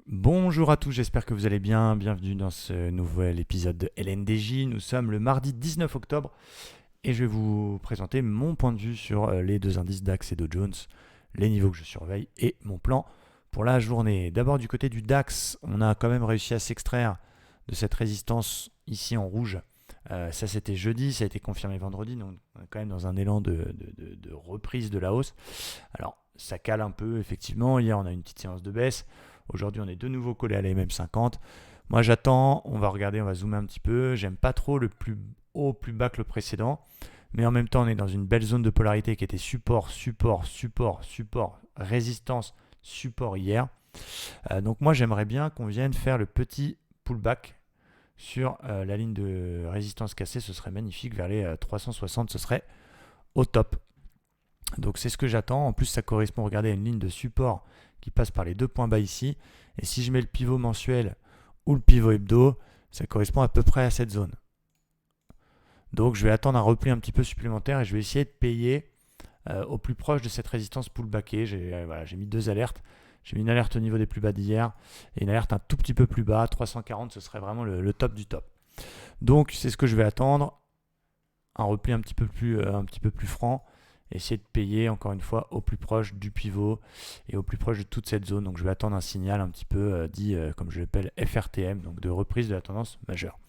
Bonjour à tous, j'espère que vous allez bien. Bienvenue dans ce nouvel épisode de LNDJ. Nous sommes le mardi 19 octobre et je vais vous présenter mon point de vue sur les deux indices DAX et Dow Jones, les niveaux que je surveille et mon plan pour la journée. D'abord du côté du DAX, on a quand même réussi à s'extraire de cette résistance ici en rouge. Ça c'était jeudi, ça a été confirmé vendredi, donc on est quand même dans un élan de reprise de la hausse. Alors ça cale un peu effectivement, hier on a une petite séance de baisse. Aujourd'hui, on est de nouveau collé à la MM50. Moi, j'attends. On va regarder, on va zoomer un petit peu. J'aime pas trop le plus haut, plus bas que le précédent. Mais en même temps, on est dans une belle zone de polarité qui était support, support, support, support, résistance, support hier. Donc moi, j'aimerais bien qu'on vienne faire le petit pullback sur la ligne de résistance cassée. Ce serait magnifique. Vers les 360, ce serait au top. Donc c'est ce que j'attends. En plus, ça correspond, regardez, à une ligne de support qui passe par les deux points bas ici. Et si je mets le pivot mensuel ou le pivot hebdo, ça correspond à peu près à cette zone. Donc je vais attendre un repli un petit peu supplémentaire et je vais essayer de payer au plus proche de cette résistance pullbackée. J'ai mis deux alertes. J'ai mis une alerte au niveau des plus bas d'hier et une alerte un tout petit peu plus bas. 340, ce serait vraiment le top du top. Donc c'est ce que je vais attendre. Un repli un petit peu plus franc. Essayer de payer encore une fois au plus proche du pivot et au plus proche de toute cette zone. Donc je vais attendre un signal un petit peu dit comme je l'appelle FRTM, donc de reprise de la tendance majeure.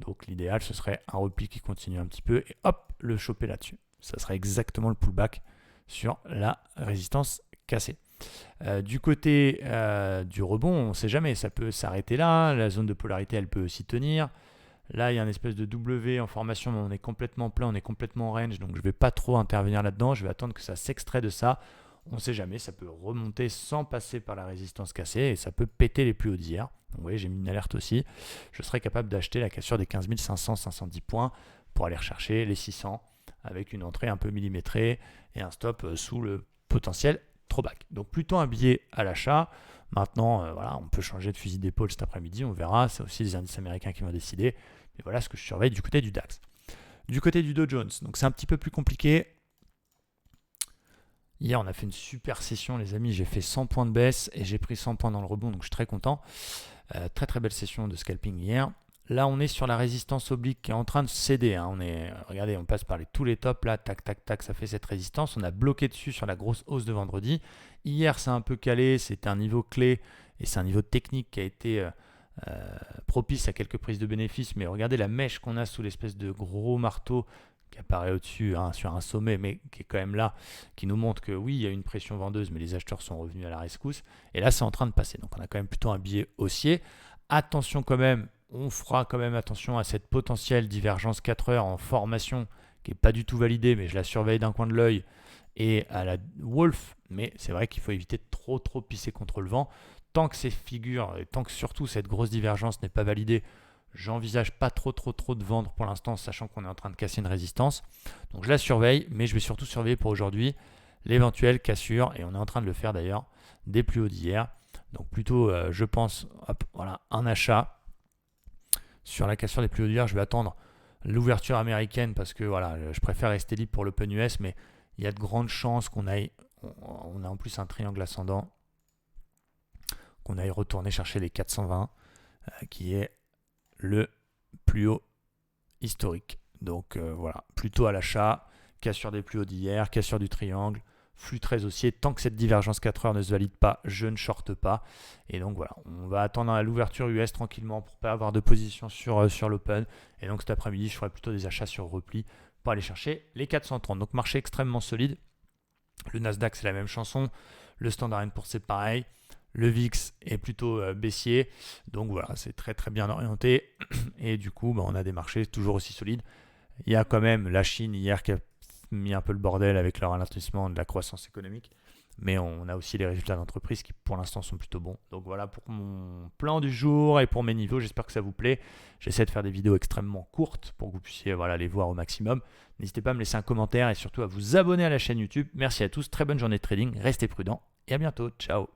Donc l'idéal ce serait un repli qui continue un petit peu et hop, le choper là-dessus. Ça serait exactement le pullback sur la résistance cassée. Du côté du rebond, on ne sait jamais, ça peut s'arrêter là, la zone de polarité elle peut aussi tenir. Là, il y a une espèce de W en formation, mais on est complètement plein, on est complètement en range, donc je ne vais pas trop intervenir là-dedans. Je vais attendre que ça s'extrait de ça. On ne sait jamais, ça peut remonter sans passer par la résistance cassée et ça peut péter les plus hauts d'hier. Donc vous voyez, j'ai mis une alerte aussi. Je serais capable d'acheter la cassure des 15 500, 510 points pour aller rechercher les 600 avec une entrée un peu millimétrée et un stop sous le potentiel throwback. Donc plutôt un billet à l'achat. Maintenant, voilà, on peut changer de fusil d'épaule cet après-midi, on verra. C'est aussi les indices américains qui vont décider. Mais voilà ce que je surveille du côté du DAX. Du côté du Dow Jones, donc c'est un petit peu plus compliqué. Hier, on a fait une super session, les amis. J'ai fait 100 points de baisse et j'ai pris 100 points dans le rebond, donc je suis très content. Très très belle session de scalping hier. Là, on est sur la résistance oblique qui est en train de céder. Regardez, on passe par tous les tops. Là, tac, tac, tac, ça fait cette résistance. On a bloqué dessus sur la grosse hausse de vendredi. Hier, c'est un peu calé. C'était un niveau clé et c'est un niveau technique qui a été propice à quelques prises de bénéfices. Mais regardez la mèche qu'on a sous l'espèce de gros marteau qui apparaît au-dessus sur un sommet, mais qui est quand même là, qui nous montre que oui, il y a une pression vendeuse, mais les acheteurs sont revenus à la rescousse. Et là, c'est en train de passer. Donc, on a quand même plutôt un biais haussier. Attention quand même. On fera quand même attention à cette potentielle divergence 4 heures en formation qui n'est pas du tout validée, mais je la surveille d'un coin de l'œil, et à la Wolf. Mais c'est vrai qu'il faut éviter de trop pisser contre le vent. Tant que ces figures, et tant que surtout cette grosse divergence n'est pas validée, j'envisage pas trop de vendre pour l'instant, sachant qu'on est en train de casser une résistance. Donc je la surveille, mais je vais surtout surveiller pour aujourd'hui l'éventuelle cassure, et on est en train de le faire d'ailleurs, des plus hauts d'hier. Donc plutôt, je pense, voilà, un achat. Sur la cassure des plus hauts d'hier, je vais attendre l'ouverture américaine parce que voilà, je préfère rester libre pour l'Open US, mais il y a de grandes chances qu'on aille, on a en plus un triangle ascendant, qu'on aille retourner chercher les 420, qui est le plus haut historique. Donc voilà, plutôt à l'achat, cassure des plus hauts d'hier, cassure du triangle, flux très haussier. Tant que cette divergence 4 heures ne se valide pas, je ne shorte pas. Et donc voilà, on va attendre à l'ouverture US tranquillement pour ne pas avoir de position sur l'open. Et donc cet après-midi, je ferai plutôt des achats sur repli pour aller chercher les 430. Donc marché extrêmement solide. Le Nasdaq, c'est la même chanson. Le Standard & Poor's, c'est pareil. Le VIX est plutôt baissier. Donc voilà, c'est très bien orienté. Et du coup, on a des marchés toujours aussi solides. Il y a quand même la Chine hier qui a mis un peu le bordel avec leur ralentissement de la croissance économique. Mais on a aussi les résultats d'entreprise qui pour l'instant sont plutôt bons. Donc voilà pour mon plan du jour et pour mes niveaux. J'espère que ça vous plaît. J'essaie de faire des vidéos extrêmement courtes pour que vous puissiez les voir au maximum. N'hésitez pas à me laisser un commentaire et surtout à vous abonner à la chaîne YouTube. Merci à tous, très bonne journée de trading. Restez prudents et à bientôt. Ciao.